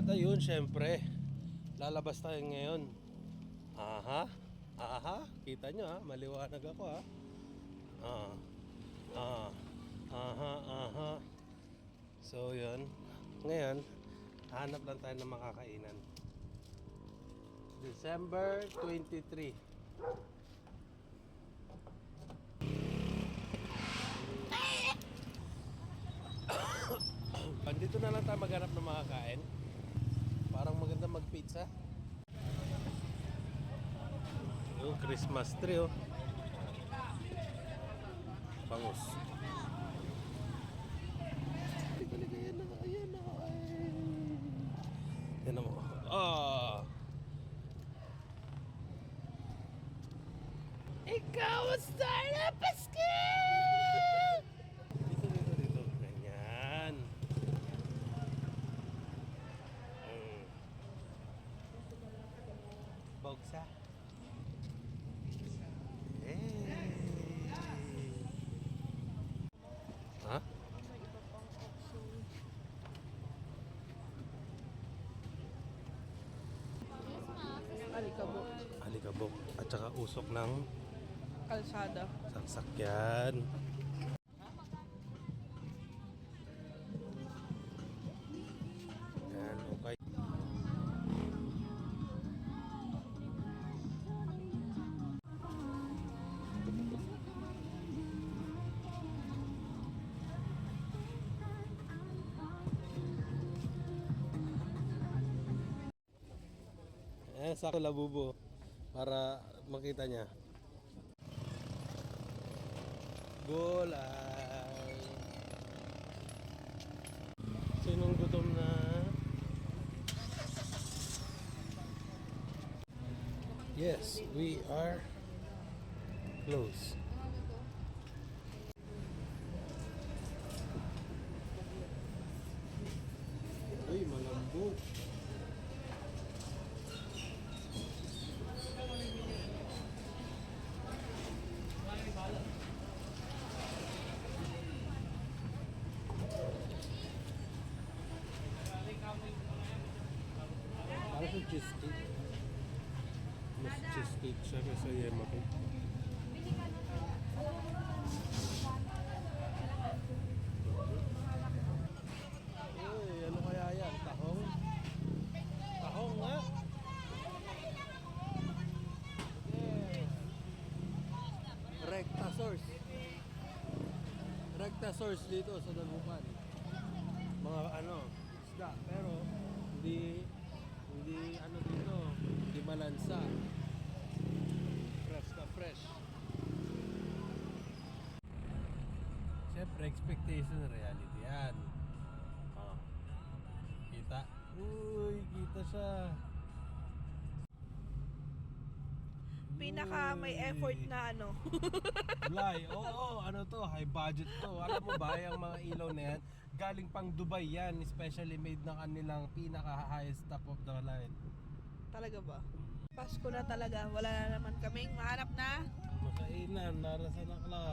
At ayun, syempre, lalabas tayo ngayon. Aha, aha, kita nyo ha, maliwanag ako ha. Aha, aha. So yun, ngayon, hanap lang tayo ng makakainan. December 23. Andito na lang tayo maghanap ng makakain. Parang maganda mag-pizza. Yung Christmas tree oh. Bangus. Ayan na, ayan na. Yan mo. Ah! Ikaw ang star na Pasko! Dito. Ganyan. Bogsa. Hey! Ha? Alikabok. Alikabok at saka usok ng Kalsada. sasakyan. Yan, okay. Sakto labubo para makita niya. Gulay. Sinong gutom na? Yes, we are close. Ay, malambot. Para sa cheesecake. Mas cheesecake siya kaysa yema ko. Uy, ano kaya yan? Tahong? Tahong nga? Yes. Recta source. Recta source dito sa Dagupan. Mga ano, isda. Pero hindi ano dito, hindi malansa. Fresh na fresh. Siyempre, expectation reality yan. Oh. Kita? Uy, kita siya. Pinaka may effort na ano. Fly, oo, ano to, high budget to. Alam mo ba, yung mga ilaw na yan, galing pang Dubai yan, especially made ng kanilang pinaka highest top of the line. Talaga ba? Pasko na talaga. Wala na naman kaming mahanap na. Makainan, narasan akla.